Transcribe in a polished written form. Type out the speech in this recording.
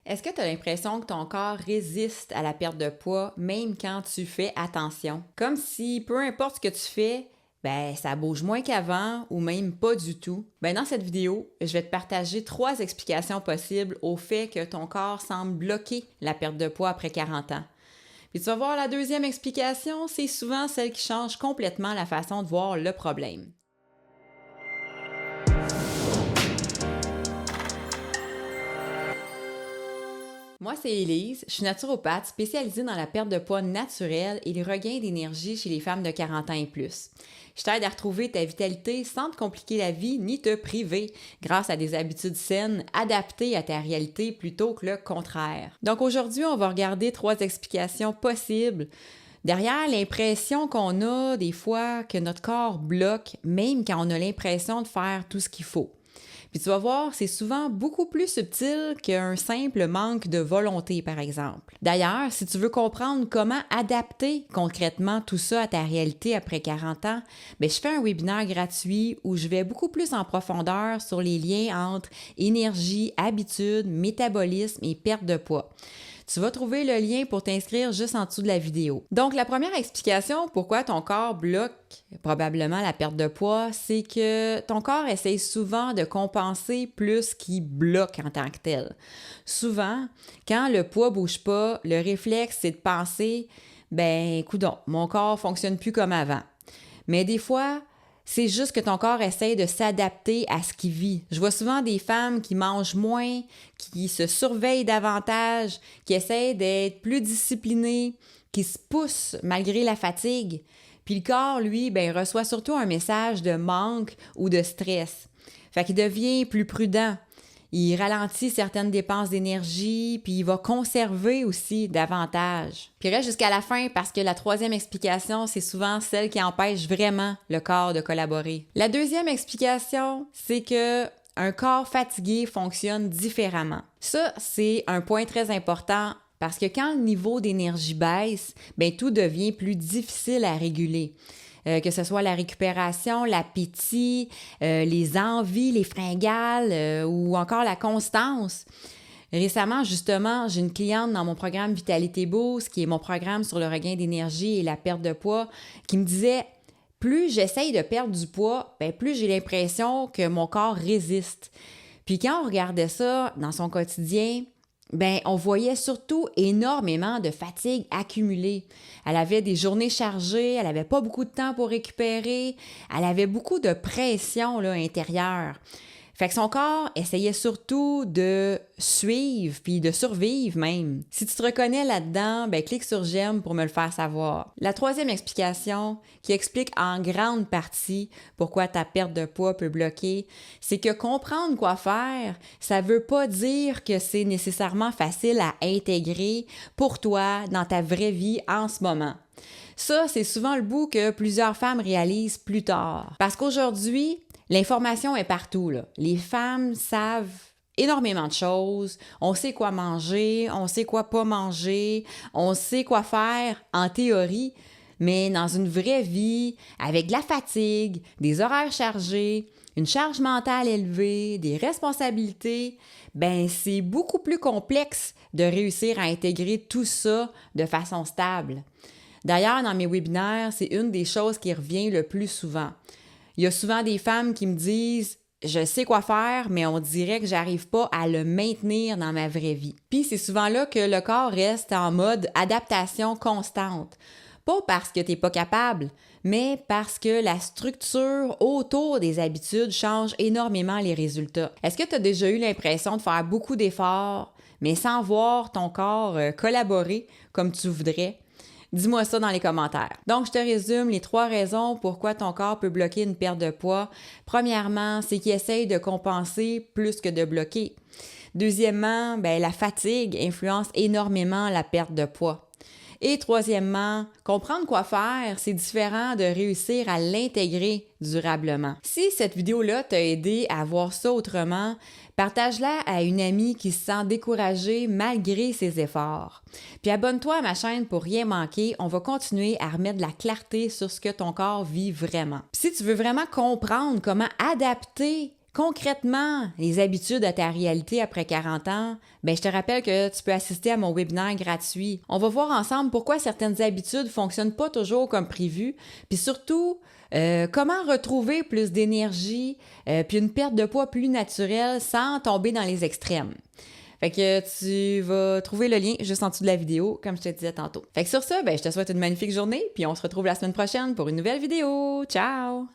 Est-ce que tu as l'impression que ton corps résiste à la perte de poids même quand tu fais attention? Comme si peu importe ce que tu fais, ça bouge moins qu'avant ou même pas du tout. Dans cette vidéo, je vais te partager 3 explications possibles au fait que ton corps semble bloquer la perte de poids après 40 ans. Puis tu vas voir, la deuxième explication, c'est souvent celle qui change complètement la façon de voir le problème. Moi, c'est Élise, je suis naturopathe spécialisée dans la perte de poids naturelle et les regains d'énergie chez les femmes de 40 ans et plus. Je t'aide à retrouver ta vitalité sans te compliquer la vie ni te priver grâce à des habitudes saines adaptées à ta réalité plutôt que le contraire. Donc aujourd'hui, on va regarder 3 explications possibles derrière l'impression qu'on a des fois que notre corps bloque, même quand on a l'impression de faire tout ce qu'il faut. Puis tu vas voir, c'est souvent beaucoup plus subtil qu'un simple manque de volonté, par exemple. D'ailleurs, si tu veux comprendre comment adapter concrètement tout ça à ta réalité après 40 ans, je fais un webinaire gratuit où je vais beaucoup plus en profondeur sur les liens entre énergie, habitude, métabolisme et perte de poids. Tu vas trouver le lien pour t'inscrire juste en dessous de la vidéo. Donc, la première explication pourquoi ton corps bloque probablement la perte de poids, c'est que ton corps essaye souvent de compenser plus qu'il bloque en tant que tel. Souvent, quand le poids bouge pas, le réflexe, c'est de penser « coudonc, mon corps fonctionne plus comme avant ». Mais des fois, c'est juste que ton corps essaie de s'adapter à ce qu'il vit. Je vois souvent des femmes qui mangent moins, qui se surveillent davantage, qui essaient d'être plus disciplinées, qui se poussent malgré la fatigue. Puis le corps, lui, reçoit surtout un message de manque ou de stress. Fait qu'il devient plus prudent. Il ralentit certaines dépenses d'énergie, puis il va conserver aussi davantage. Puis reste jusqu'à la fin parce que la 3e explication, c'est souvent celle qui empêche vraiment le corps de collaborer. La 2e explication, c'est que un corps fatigué fonctionne différemment. Ça, c'est un point très important parce que quand le niveau d'énergie baisse, tout devient plus difficile à réguler. Que ce soit la récupération, l'appétit, les envies, les fringales ou encore la constance. Récemment, justement, j'ai une cliente dans mon programme Vitalité Boost, qui est mon programme sur le regain d'énergie et la perte de poids, qui me disait « Plus j'essaye de perdre du poids, plus j'ai l'impression que mon corps résiste. » Puis quand on regardait ça dans son quotidien, on voyait surtout énormément de fatigue accumulée. Elle avait des journées chargées, elle n'avait pas beaucoup de temps pour récupérer, elle avait beaucoup de pression intérieure. Fait que son corps essayait surtout de suivre puis de survivre même. Si tu te reconnais là-dedans, clique sur j'aime pour me le faire savoir. La 3e explication, qui explique en grande partie pourquoi ta perte de poids peut bloquer, c'est que comprendre quoi faire, ça veut pas dire que c'est nécessairement facile à intégrer pour toi dans ta vraie vie en ce moment. Ça, c'est souvent le bout que plusieurs femmes réalisent plus tard. Parce qu'aujourd'hui, l'information est partout, là. Les femmes savent énormément de choses. On sait quoi manger, on sait quoi pas manger, on sait quoi faire en théorie, mais dans une vraie vie, avec de la fatigue, des horaires chargés, une charge mentale élevée, des responsabilités, c'est beaucoup plus complexe de réussir à intégrer tout ça de façon stable. D'ailleurs, dans mes webinaires, c'est une des choses qui revient le plus souvent. Il y a souvent des femmes qui me disent « Je sais quoi faire, mais on dirait que j'arrive pas à le maintenir dans ma vraie vie. » Puis c'est souvent là que le corps reste en mode adaptation constante. Pas parce que t'es pas capable, mais parce que la structure autour des habitudes change énormément les résultats. Est-ce que tu as déjà eu l'impression de faire beaucoup d'efforts, mais sans voir ton corps collaborer comme tu voudrais? Dis-moi ça dans les commentaires. Donc, je te résume les 3 raisons pourquoi ton corps peut bloquer une perte de poids. Premièrement, c'est qu'il essaye de compenser plus que de bloquer. Deuxièmement, la fatigue influence énormément la perte de poids. Et troisièmement, comprendre quoi faire, c'est différent de réussir à l'intégrer durablement. Si cette vidéo-là t'a aidé à voir ça autrement, partage-la à une amie qui se sent découragée malgré ses efforts. Puis abonne-toi à ma chaîne pour rien manquer, on va continuer à remettre de la clarté sur ce que ton corps vit vraiment. Puis si tu veux vraiment comprendre comment adapter concrètement les habitudes à ta réalité après 40 ans, ben je te rappelle que tu peux assister à mon webinaire gratuit. On va voir ensemble pourquoi certaines habitudes ne fonctionnent pas toujours comme prévu, puis surtout comment retrouver plus d'énergie, puis une perte de poids plus naturelle sans tomber dans les extrêmes. Fait que tu vas trouver le lien juste en dessous de la vidéo, comme je te disais tantôt. Fait que sur ça, ben, je te souhaite une magnifique journée, puis on se retrouve la semaine prochaine pour une nouvelle vidéo. Ciao!